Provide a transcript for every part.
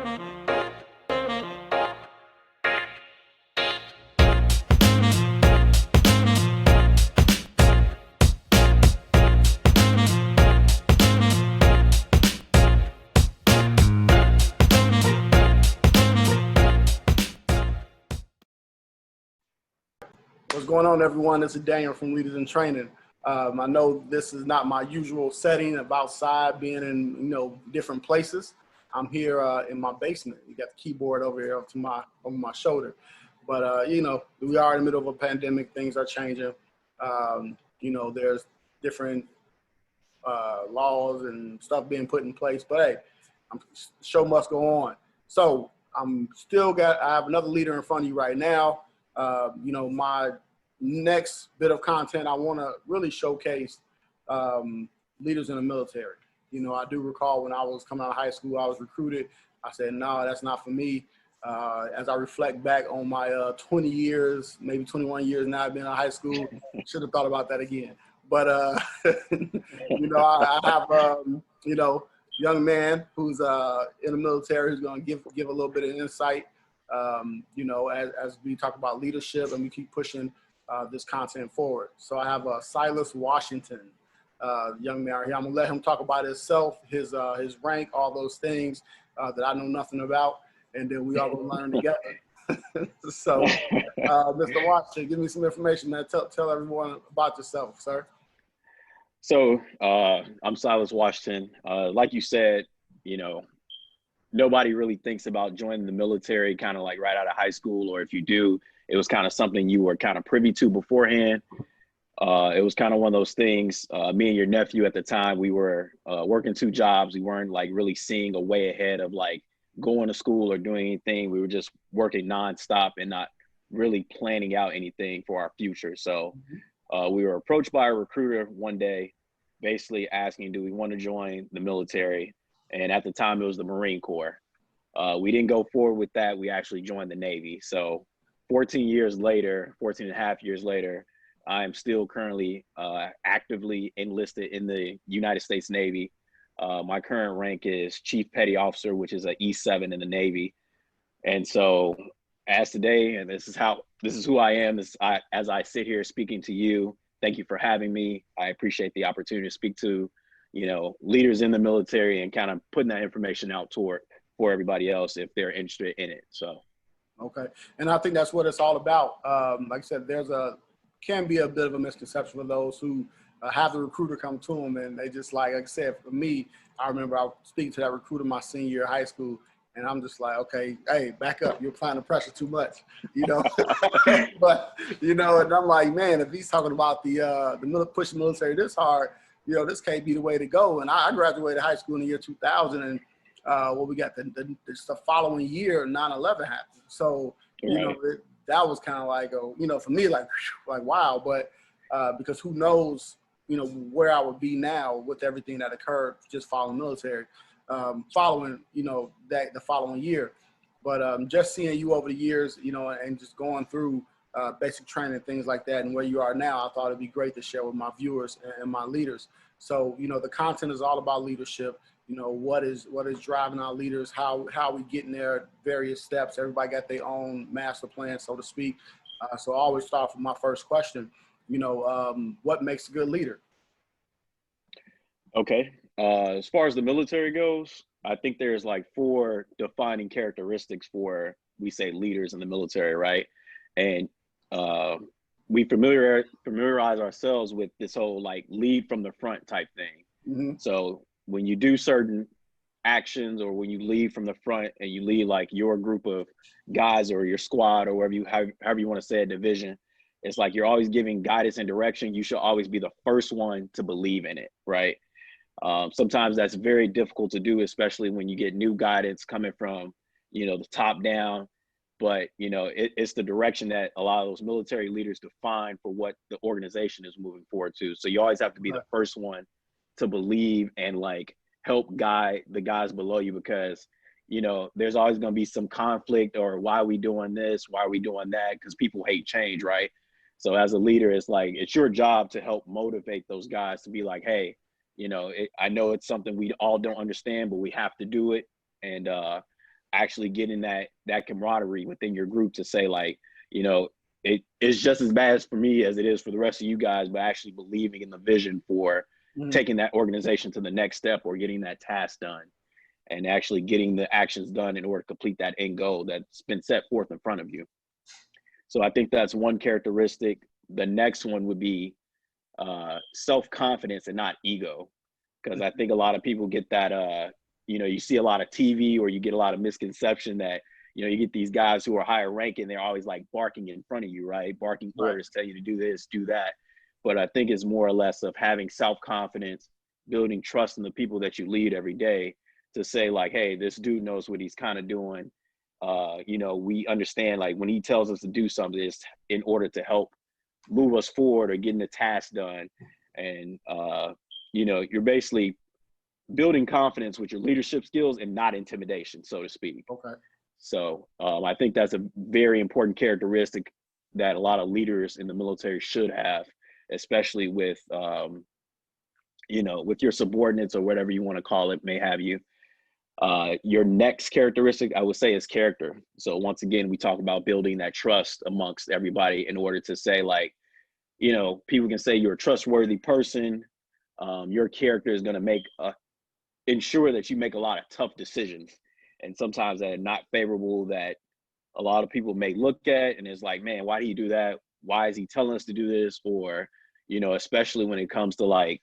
What's going on, everyone? This is Daniel from Leaders in Training. I know this is not my usual setting of outside, being in different places. I'm here in my basement. You got the keyboard over here over my shoulder, but we are in the middle of a pandemic. Things are changing. There's different laws and stuff being put in place. But hey, show must go on. So I have another leader in front of you right now. My next bit of content, I want to really showcase leaders in the military. I do recall when I was coming out of high school, I was recruited. I said, no, that's not for me. As I reflect back on my 20 years, maybe 21 years now I've been in high school, should have thought about that again. But, I have, young man who's in the military who's going to give a little bit of insight, as we talk about leadership and we keep pushing this content forward. So I have Silas Washington, young man here. I'm going to let him talk about himself, his rank, all those things that I know nothing about, and then we all going to learn together. So, Mr. Washington, give me some information, man. Tell everyone about yourself, sir. So I'm Silas Washington. Like you said, nobody really thinks about joining the military kind of like right out of high school, or if you do, it was kind of something you were kind of privy to beforehand. It was kind of one of those things. Me and your nephew at the time, we were working two jobs. We weren't like really seeing a way ahead of like going to school or doing anything. We were just working nonstop and not really planning out anything for our future. So we were approached by a recruiter one day, basically asking, do we want to join the military? And at the time it was the Marine Corps. We didn't go forward with that. We actually joined the Navy. So 14 and a half years later, I am still currently actively enlisted in the United States Navy. My current rank is Chief Petty Officer, which is an E7 in the Navy. And so as today, and this is who I am, as I sit here speaking to you. Thank you for having me. I appreciate the opportunity to speak to, leaders in the military and kind of putting that information out for everybody else if they're interested in it. So. Okay. And I think that's what it's all about. Like I said, can be a bit of a misconception for those who have the recruiter come to them and they just like I said, for me, I remember I was speaking to that recruiter my senior year of high school, and I'm just like, okay, hey, back up. You're applying the pressure too much, but, and I'm like, man, if he's talking about the pushing military this hard, this can't be the way to go. And I graduated high school in the year 2000, and we got the following year, 9/11 happened. So, that was kind of like, for me, like wow. But because who knows, where I would be now with everything that occurred just following military, following, that the following year. But just seeing you over the years, and just going through basic training, things like that, and where you are now, I thought it'd be great to share with my viewers and my leaders. So, the content is all about leadership. What is driving our leaders, how we getting there, various steps. Everybody got their own master plan, so to speak. So I always start with my first question, what makes a good leader? Okay. As far as the military goes, I think there's like 4 defining characteristics for, we say, leaders in the military, right? And we familiarize ourselves with this whole like lead from the front type thing. Mm-hmm. So when you do certain actions, or when you lead from the front and you lead like your group of guys or your squad or however you want to say a division, it's like you're always giving guidance and direction. You should always be the first one to believe in it, right? Sometimes that's very difficult to do, especially when you get new guidance coming from, the top down. But, it's the direction that a lot of those military leaders define for what the organization is moving forward to. So you always have to be the first one to believe and like help guide the guys below you, because, there's always going to be some conflict, or why are we doing this? Why are we doing that? Because people hate change, right? So as a leader, it's like, it's your job to help motivate those guys to be like, hey, I know it's something we all don't understand, but we have to do it. And actually getting that camaraderie within your group to say like, you know, it's just as bad for me as it is for the rest of you guys, but actually believing in the vision for taking that organization to the next step or getting that task done and actually getting the actions done in order to complete that end goal that's been set forth in front of you. So I think that's one characteristic. The next one would be self-confidence and not ego. Because I think a lot of people get that, you know, you see a lot of TV or you get a lot of misconception that, you know, you get these guys who are higher ranking, they're always like barking in front of you, right? Barking orders, tell you to do this, do that. But I think it's more or less of having self-confidence, building trust in the people that you lead every day to say like, hey, this dude knows what he's kind of doing. You know, we understand like when he tells us to do something, it's in order to help move us forward or getting the task done. And, you know, you're basically building confidence with your leadership skills and not intimidation, so to speak. Okay. So I think that's a very important characteristic that a lot of leaders in the military should have, especially with, you know, with your subordinates or whatever you want to call it, may have you. Your next characteristic, I would say, is character. So once again, we talk about building that trust amongst everybody in order to say like, you know, people can say you're a trustworthy person. Your character is going to ensure that you make a lot of tough decisions. And sometimes that are not favorable that a lot of people may look at and it's like, man, why do you do that? Why is he telling us to do this? Or, you know, especially when it comes to like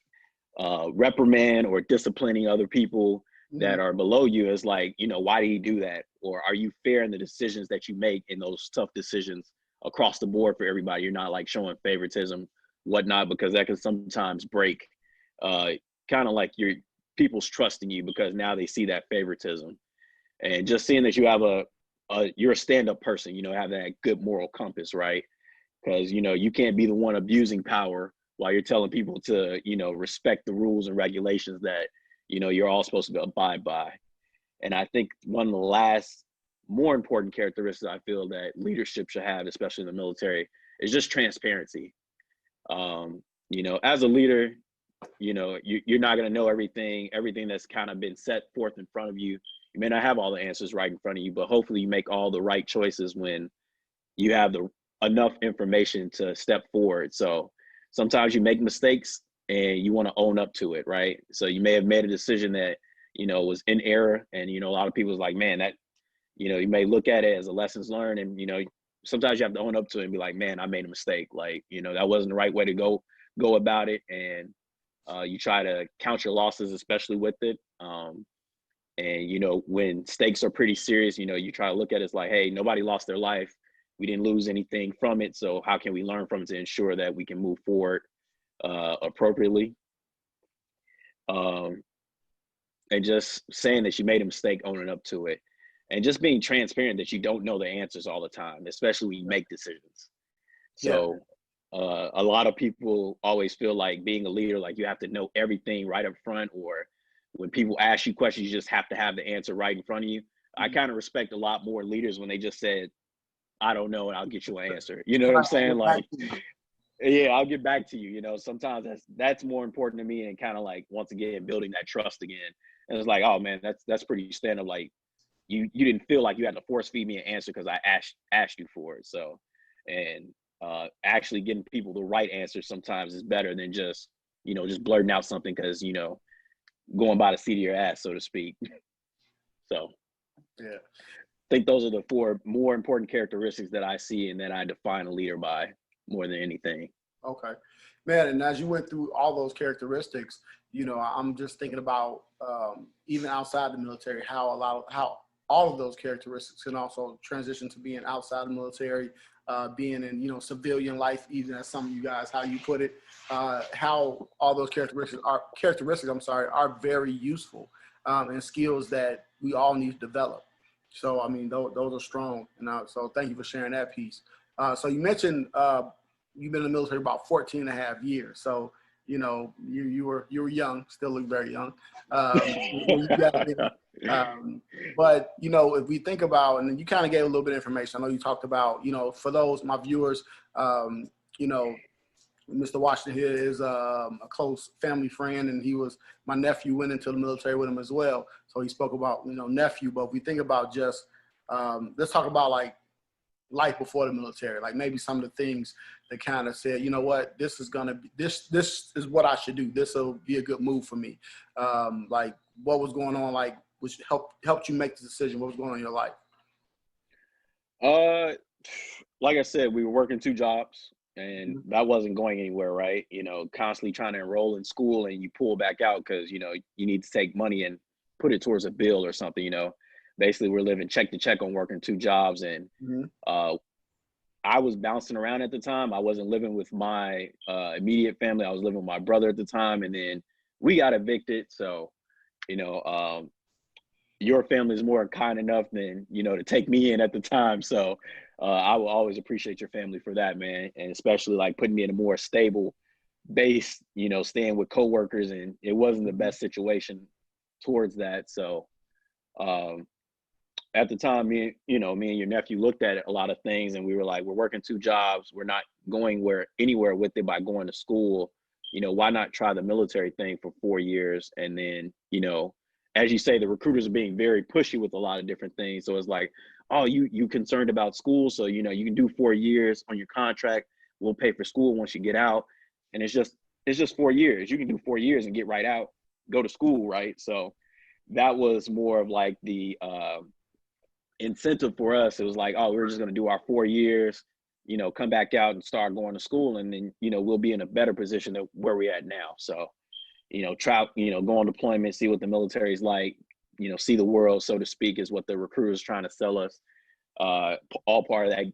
reprimand or disciplining other people that are below you, is like, you know, why do you do that? Or are you fair in the decisions that you make in those tough decisions across the board for everybody? You're not like showing favoritism, whatnot, because that can sometimes break kind of like your people's trust in you because now they see that favoritism. And just seeing that you have you're a stand-up person, you know, have that good moral compass, right? Because, you know, you can't be the one abusing power while you're telling people to, you know, respect the rules and regulations that, you know, you're all supposed to abide by. And I think one of the last more important characteristics I feel that leadership should have, especially in the military, is just transparency. You know, as a leader, you know, you're not going to know everything that's kind of been set forth in front of you. You may not have all the answers right in front of you, but hopefully you make all the right choices when you have enough information to step forward. So sometimes you make mistakes and you want to own up to it, right? So you may have made a decision that, you know, was in error. And, you know, a lot of people's like, man, that, you know, you may look at it as a lessons learned. And, you know, sometimes you have to own up to it and be like, man, I made a mistake. Like, you know, that wasn't the right way to go about it. And you try to count your losses, especially with it. And, you know, when stakes are pretty serious, you know, you try to look at it as like, hey, nobody lost their life. We didn't lose anything from it. So how can we learn from it to ensure that we can move forward appropriately? And just saying that you made a mistake, owning up to it. And just being transparent that you don't know the answers all the time, especially when you make decisions. So a lot of people always feel like being a leader, like you have to know everything right up front, or when people ask you questions, you just have to have the answer right in front of you. I kind of respect a lot more leaders when they just said, I don't know, and I'll get you an answer. You know what I'm saying? Like, yeah, I'll get back to you. You know, sometimes that's more important to me, and kind of like, once again, building that trust again. And it's like, oh man, that's pretty standard. Like you didn't feel like you had to force feed me an answer because I asked you for it. So, and actually getting people the right answer sometimes is better than just, you know, just blurting out something because, you know, going by the seat of your ass, so to speak. So yeah, I think those are the 4 more important characteristics that I see and that I define a leader by more than anything. Okay, man. And as you went through all those characteristics, you know, I'm just thinking about even outside the military, how all of those characteristics can also transition to being outside the military, being in, you know, civilian life, even as some of you guys, how you put it, how all those characteristics are very useful and skills that we all need to develop. So, I mean, those are strong. And so thank you for sharing that piece. So you mentioned you've been in the military about 14 and a half years. So, you know, you were young, still look very young. But, you know, if we think about, and you kind of gave a little bit of information, I know you talked about, you know, for those, my viewers, you know, Mr. Washington here is a close family friend, and my nephew went into the military with him as well. So he spoke about, nephew, but if we think about just, let's talk about like life before the military, like maybe some of the things that kind of said, you know what, this is is what I should do. This will be a good move for me. Like what was going on, like which helped you make the decision? What was going on in your life? Like I said, we were working 2 jobs and that wasn't going anywhere, right? Constantly trying to enroll in school and you pull back out because, you need to take money and put it towards a bill or something, Basically, we're living check to check on working 2 jobs. And I was bouncing around at the time. I wasn't living with my immediate family. I was living with my brother at the time. And then we got evicted. So, your family is more kind enough than, to take me in at the time. So I will always appreciate your family for that, man. And especially like putting me in a more stable base, staying with coworkers, and it wasn't the best situation towards that. So at the time, me and your nephew looked at a lot of things and we were like, we're working 2 jobs. We're not going anywhere with it by going to school. Why not try the military thing for 4 years? And then, as you say, the recruiters are being very pushy with a lot of different things. So it's like, oh, you concerned about school. So, you can do 4 years on your contract. We'll pay for school once you get out. And it's just 4 years. You can do 4 years and get right out, go to school, right? So that was more of like the incentive for us. It was like, oh, we're just going to do our 4 years, come back out and start going to school. And then, we'll be in a better position than where we're at now. So, try, go on deployment, see what the military is like, see the world, so to speak, is what the recruiters trying to sell us. All part of that.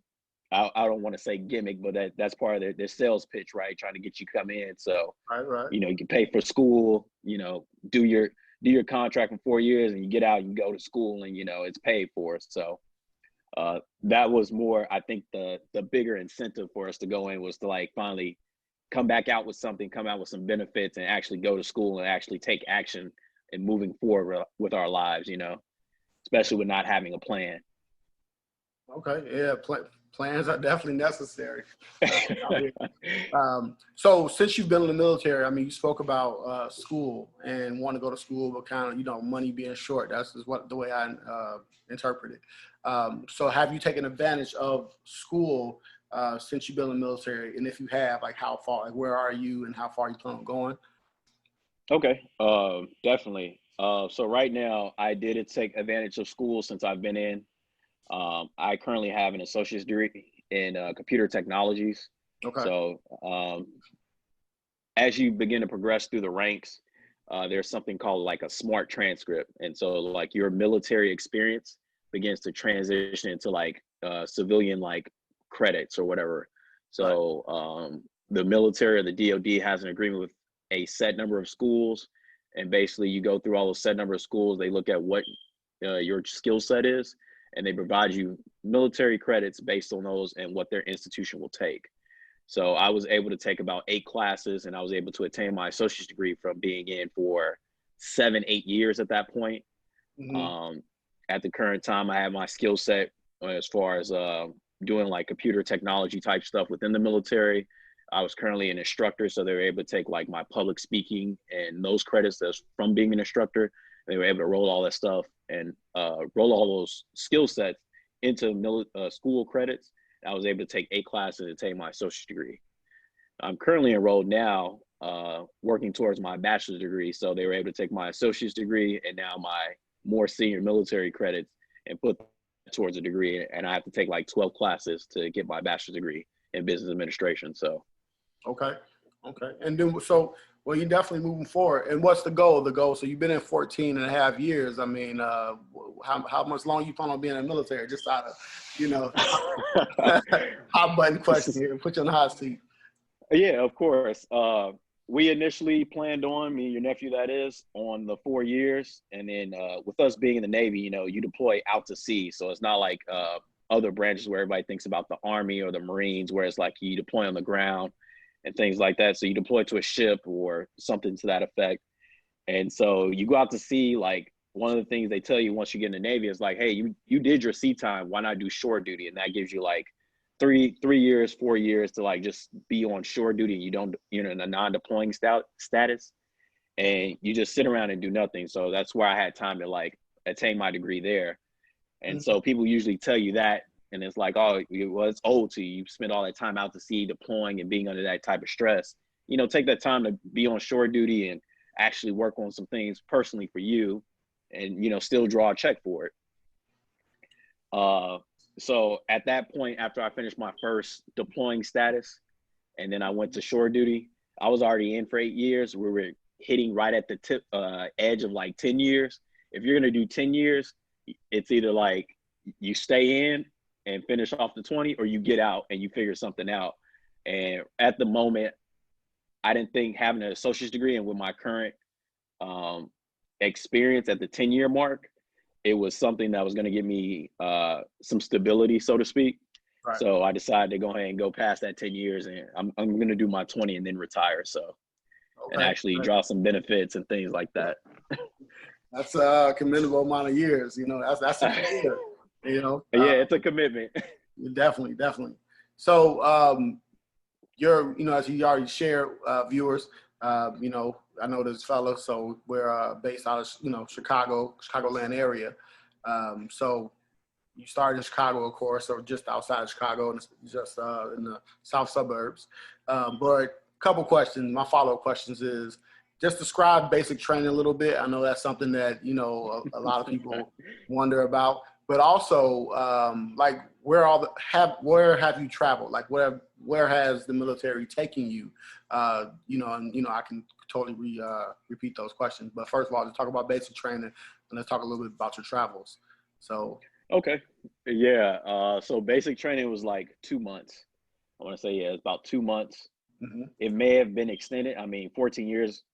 I don't want to say gimmick, but that's part of their sales pitch, right? Trying to get you come in. So, right. You can pay for school, do your contract for 4 years and you get out and you go to school and, it's paid for. So that was more, I think the bigger incentive for us to go in was to like finally come back out with something, come out with some benefits and actually go to school and actually take action and moving forward with our lives, especially with not having a plan. Okay. Yeah. Plans are definitely necessary. So since you've been in the military, I mean, you spoke about school and want to go to school, but kind of, money being short. That's just the way I interpret it. So have you taken advantage of school since you've been in the military? And if you have, like how far, like where are you and how far are you planning on going? Okay, definitely. So right now I did take advantage of school since I've been in. I currently have an associate's degree in computer technologies. Okay. So as you begin to progress through the ranks, there's something called like a SMART transcript. And so like your military experience begins to transition into like civilian like credits or whatever. So the military or the DoD has an agreement with a set number of schools. And basically you go through all those set number of schools. They look at what your skill set is, and they provide you military credits based on those and what their institution will take. So I was able to take about 8 classes and I was able to attain my associate's degree from being in for 7-8 years at that point. At the current time, I have my skill set as far as doing like computer technology type stuff within the military. I was currently an instructor, so they were able to take like my public speaking and those credits that's from being an instructor. They were able to roll all that stuff and roll all those skill sets into school credits. I was able to take 8 classes and take my associate's degree. I'm currently enrolled now, working towards my bachelor's degree. So they were able to take my associate's degree and now my more senior military credits and put towards a degree. And I have to take like 12 classes to get my bachelor's degree in business administration. So. Okay. And then, well, you're definitely moving forward. And what's the goal? So you've been in 14 and a half years. I mean, how much longer you plan on being in the military? Just out of, hot button question here. Put you on the hot seat. Yeah, of course. We initially planned on, me and your nephew, that is, on the 4 years. And then with us being in the Navy, you deploy out to sea. So it's not like other branches where everybody thinks about the Army or the Marines, where it's like you deploy on the ground and things like that. So you deploy to a ship or something to that effect. And so you go out to sea. Like one of the things they tell you once you get in the Navy is like, hey, you did your sea time. Why not do shore duty? And that gives you like three years, 4 years to like just be on shore duty. You don't, you know, in a non-deploying status, and you just sit around and do nothing. So that's where I had time to like attain my degree there. And Mhm. so people usually tell you that, and it's like, oh, well, it's old to you. You spent all that time out to sea deploying and being under that type of stress. You know, take that time to be on shore duty and actually work on some things personally for you, and you know, still draw a check for it. Uh, so at that point, after I finished my first deploying status, and then I went to shore duty, I was already in for 8 years. We were hitting right at the edge of like 10 years. If you're gonna do 10 years, it's either like you stay in and finish off the 20, or you get out and you figure something out. And at the moment, I didn't think having an associate's degree, and with my current um, experience at the 10-year mark, it was something that was going to give me some stability, so to speak. Right. So I decided to go ahead and go past that 10 years, and I'm going to do my 20 and then retire. So, and Okay. actually draw some benefits and things like that. That's a commendable amount of years. You know, that's a career. You know, Yeah, it's a commitment. definitely, definitely. So, you know, as you already shared, viewers, you know, I know this fellow, so we're based out of, you know, Chicagoland area. So you started in Chicago, of course, or just outside of Chicago, and just in the south suburbs. But a couple questions, my follow-up questions is, just describe basic training a little bit. I know that's something that, you know, a lot of people wonder about, but also like where have you traveled? Like where has the military taken you? You know, and you know, I can totally repeat those questions. But first of all, just talk about basic training, and let's talk a little bit about your travels. So, Okay. Yeah. So basic training was like 2 months. I want to say, yeah, it's about 2 months. mhm. It may have been extended. I mean, 14 years,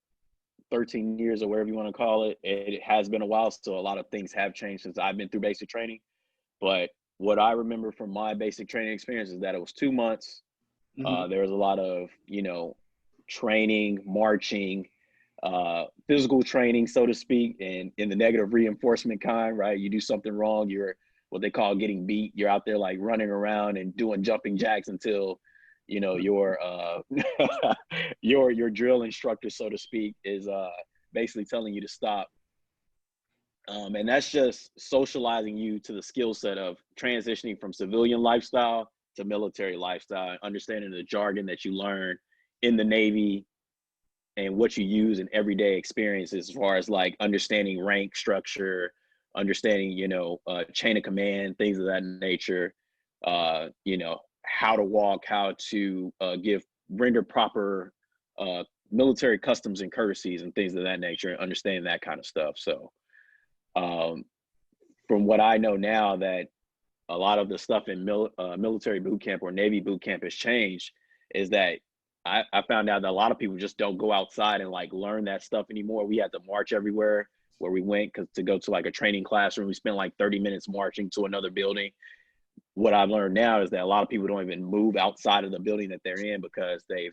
13 years, or whatever you want to call it. It has been a while. So a lot of things have changed since I've been through basic training. But what I remember from my basic training experience is that it was 2 months. Mhm. There was a lot of, you know, training, marching, physical training, so to speak, and in the negative reinforcement kind, right? You do something wrong, you're what they call getting beat. You're out there like running around and doing jumping jacks until, you know, your your drill instructor, so to speak, is basically telling you to stop. And that's just socializing you to the skill set of transitioning from civilian lifestyle to military lifestyle, understanding the jargon that you learn in the Navy and what you use in everyday experiences, as far as like understanding rank structure, understanding, you know, chain of command, things of that nature, you know, how to walk, how to render proper military customs and courtesies and things of that nature, and understanding that kind of stuff. So, um, from what I know now, that a lot of the stuff in military boot camp or Navy boot camp has changed, is that I found out that a lot of people just don't go outside and like learn that stuff anymore. We had to march everywhere where we went, because to go to like a training classroom, we spent like 30 minutes marching to another building. What I've learned now is that a lot of people don't even move outside of the building that they're in, because they've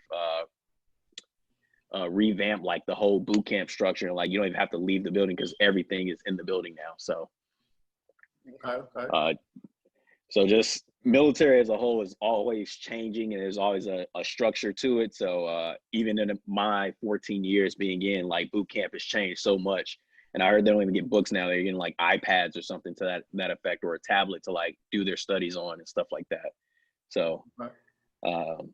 revamped like the whole boot camp structure. And like, you don't even have to leave the building because everything is in the building now. So, Okay. Okay. uh, so just military as a whole is always changing, and there's always a structure to it. So even in my 14 years being in, like, boot camp has changed so much. And I heard they don't even get books now. They're getting like iPads or something to that effect, or a tablet to like do their studies on and stuff like that. So Right. um,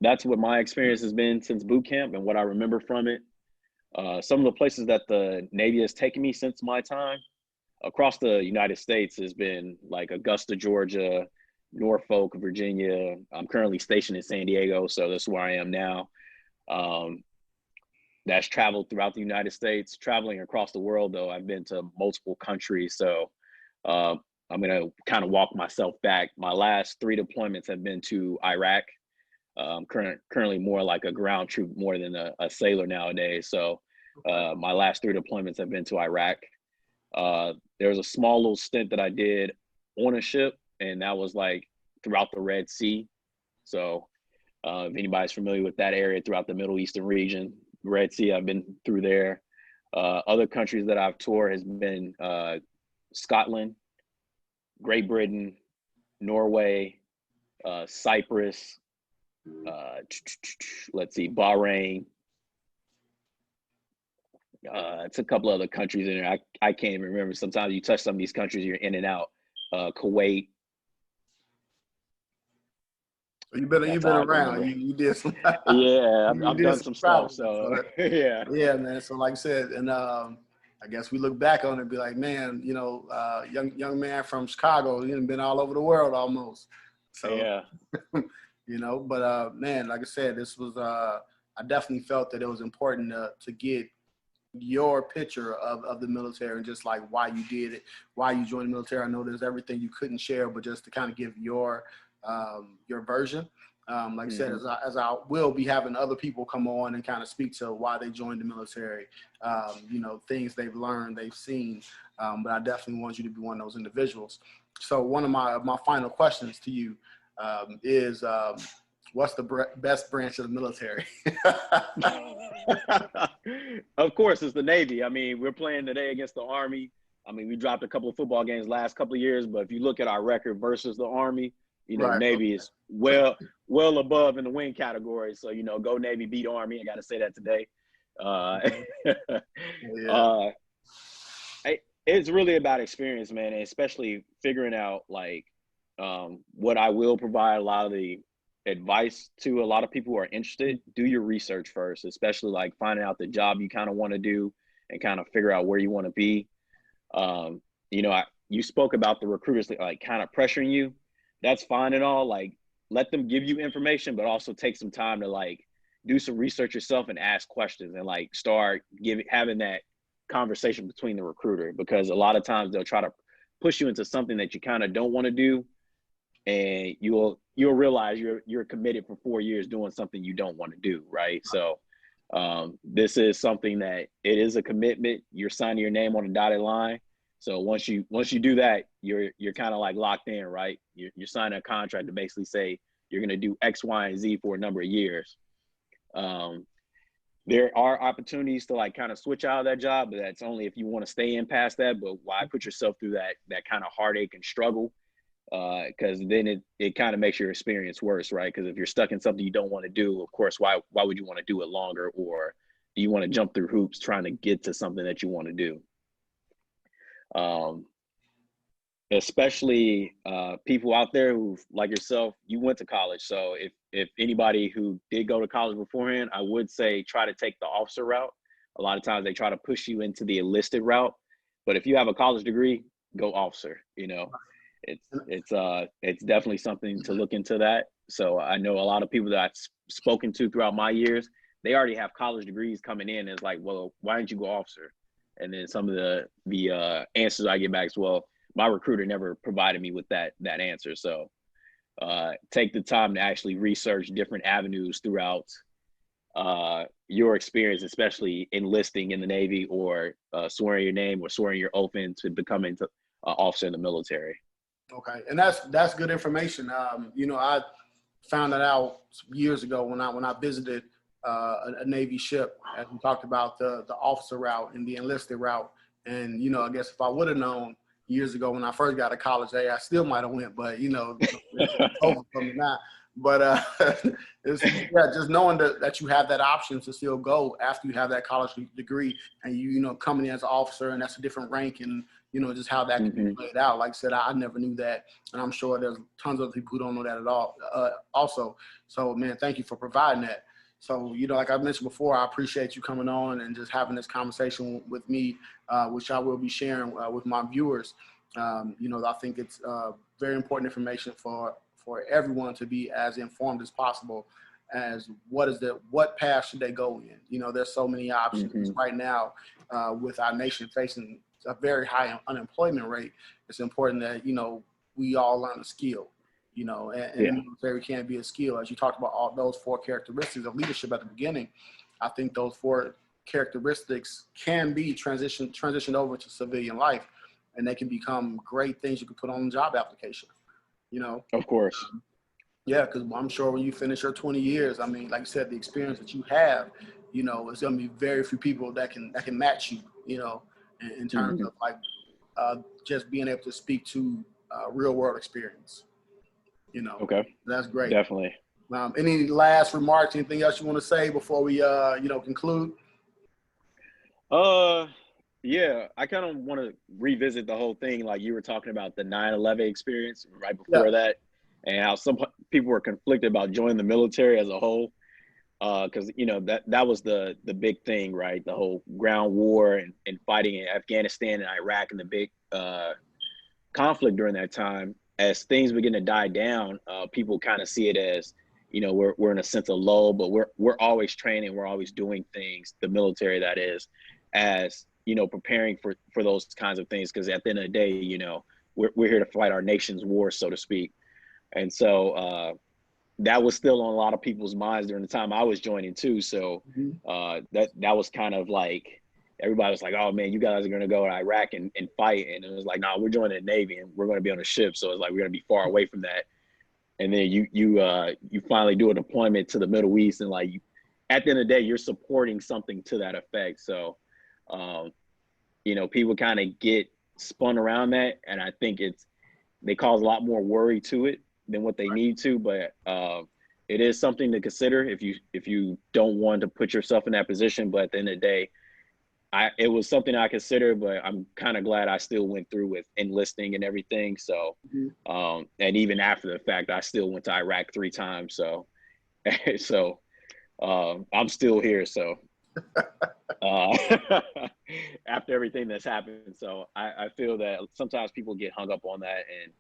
that's what my experience has been since boot camp and what I remember from it. Some of the places that the Navy has taken me since my time across the United States has been like Augusta, Georgia, Norfolk, Virginia. I'm currently stationed in San Diego, so that's where I am now. Um, that's traveled throughout the United States. Traveling across the world, though, I've been to multiple countries. So uh, I'm going to kind of walk myself back. My last 3 deployments have been to Iraq. Currently more like a ground troop more than a sailor nowadays. So my last 3 deployments have been to Iraq. There was a small little stint that I did on a ship, and that was like throughout the Red Sea. So if anybody's familiar with that area throughout the Middle Eastern region, Red Sea, I've been through there. Other countries that I've toured has been Scotland, Great Britain, Norway, Cyprus, let's see, Bahrain. It's a couple other countries in there. I can't even remember. Sometimes you touch some of these countries, you're in and out. Kuwait. You've That's been all I can around. remember. You did some. Yeah, You I've did done some stuff. traveling, So yeah, yeah, man. So like I said, and I guess we look back on it and be like, man, young man from Chicago, been all over the world almost. So yeah, but man, like I said, this was I definitely felt that it was important to get your picture of the military and just like why you did it, why you joined the military. I know there's everything you couldn't share, but just to kind of give your version. Like I said, as I will be having other people come on and kind of speak to why they joined the military, things they've learned, they've seen. But I definitely want you to be one of those individuals. So one of my final questions to you is, what's the best branch of the military? Of course, it's the Navy. I mean, we're playing today against the Army. I mean, we dropped a couple of football games last couple of years, but if you look at our record versus the Army, Right. Navy is well above in the win category. So, go Navy, beat Army. I got to say that today. Yeah. It's really about experience, man, and especially figuring out like what I will provide. A lot of the advice to a lot of people who are interested: do your research first, especially like finding out the job you kind of want to do and kind of figure out where you want to be. You spoke about the recruiters like kind of pressuring you. That's fine and all. Like, let them give you information, but also take some time to like do some research yourself and ask questions and like start having that conversation between the recruiter, because a lot of times they'll try to push you into something that you kind of don't want to do, and you'll realize you're committed for 4 years doing something you don't want to do, right? So this is something that it is a commitment. You're signing your name on a dotted line. So once you do that, you're kind of like locked in, right? You're signing a contract to basically say you're going to do X, Y, and Z for a number of years. There are opportunities to like kind of switch out of that job, but that's only if you want to stay in past that. But why put yourself through that kind of heartache and struggle? Because then it kind of makes your experience worse, right? Because if you're stuck in something you don't want to do, of course, why would you want to do it longer? Or do you want to jump through hoops trying to get to something that you want to do? Especially people out there who, like yourself, you went to college. So if anybody who did go to college beforehand, I would say try to take the officer route. A lot of times they try to push you into the enlisted route, but if you have a college degree, go officer. It's definitely something to look into that. So I know a lot of people that I've spoken to throughout my years, they already have college degrees coming in. It's like, well, why didn't you go officer? And then some of the answers I get back as well, my recruiter never provided me with that answer. So take the time to actually research different avenues throughout your experience, especially enlisting in the Navy or swearing your name or swearing your oath in to becoming an officer in the military. Okay, and that's good information. I found that out years ago when I visited a Navy ship, as we talked about the officer route and the enlisted route. And I guess if I would have known years ago when I first got to college, I still might have went, but it's over for me now. But just knowing that you have that option to still go after you have that college degree, and you coming in as an officer, and that's a different rank, and just how that can be played out. Like I said, I never knew that, and I'm sure there's tons of people who don't know that at all. Also, so man, thank you for providing that. So like I mentioned before, I appreciate you coming on and just having this conversation with me, which I will be sharing with my viewers. I think it's very important information for everyone to be as informed as possible as what path should they go in. There's so many options right now with our nation facing a very high unemployment rate. It's important that we all learn a skill, and the military can be a skill. As you talked about all those 4 characteristics of leadership at the beginning, I think those 4 characteristics can be transitioned over to civilian life, and they can become great things you can put on the job application. Of course. Yeah, because I'm sure when you finish your 20 years, I mean, like you said, the experience that you have, it's going to be very few people that can match you, in terms of like just being able to speak to real world experience. You know, Okay. that's great. Definitely. Any last remarks? Anything else you want to say before we, conclude? Yeah, I kind of want to revisit the whole thing, like you were talking about the 9/11 experience right Yeah. before that, and how some people were conflicted about joining the military as a whole. Because that was the big thing, right? The whole ground war and fighting in Afghanistan and Iraq and the big conflict during that time. As things begin to die down, people kind of see it as, we're in a sense of lull, but we're always training, we're always doing things, the military that is, as preparing for those kinds of things. Because at the end of the day, we're here to fight our nation's war, so to speak. And so that was still on a lot of people's minds during the time I was joining too. So that was kind of like, everybody was like, "Oh man, you guys are going to go to Iraq and fight," and it was like, "Nah, we're joining the Navy and we're going to be on a ship." So it's like we're going to be far away from that. And then you finally do a deployment to the Middle East, and like at the end of the day, you're supporting something to that effect. So people kind of get spun around that, and I think they cause a lot more worry to it than what they need to. But it is something to consider if you don't want to put yourself in that position. But at the end of the day, it was something I considered, but I'm kind of glad I still went through with enlisting and everything. So, and even after the fact, I still went to Iraq 3 times. So, I'm still here. So, after everything that's happened, so I feel that sometimes people get hung up on that, and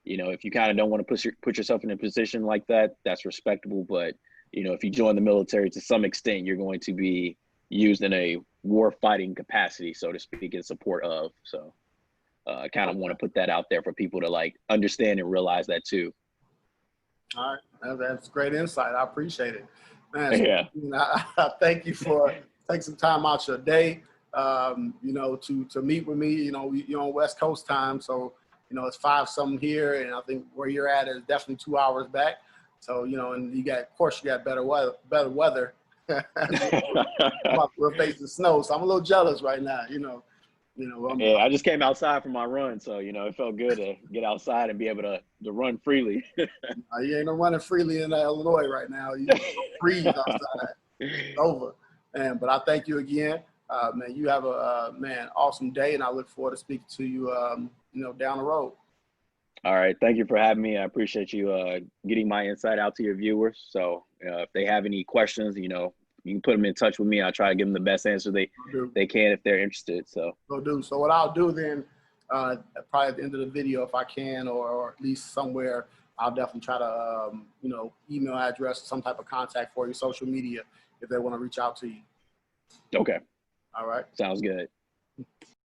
if you kind of don't want to put yourself in a position like that, that's respectable. But if you join the military, to some extent, you're going to be used in a war fighting capacity, so to speak, in support of. So I kind of want to put that out there for people to like understand and realize that too. All right, that's great insight. I appreciate it, man. Yeah. I thank you for taking some time out your day, to meet with me. You're on West Coast time, so it's 5 something here, and I think where you're at is definitely 2 hours back. So and you got better weather. We're facing snow, so I'm a little jealous right now. Yeah, I just came outside from my run, so it felt good to get outside and be able to run freely. You ain't no running freely in Illinois right now. You freeze outside. It's over, man. But I thank you again, man. You have a awesome day, and I look forward to speaking to you, down the road. All right, thank you for having me. I appreciate you getting my insight out to your viewers. So if they have any questions, you can put them in touch with me. I'll try to give them the best answer they can if they're interested. So will do. So what I'll do then, probably at the end of the video, if I can, or at least somewhere, I'll definitely try to, email address, some type of contact for you, social media, if they want to reach out to you. Okay. All right. Sounds good.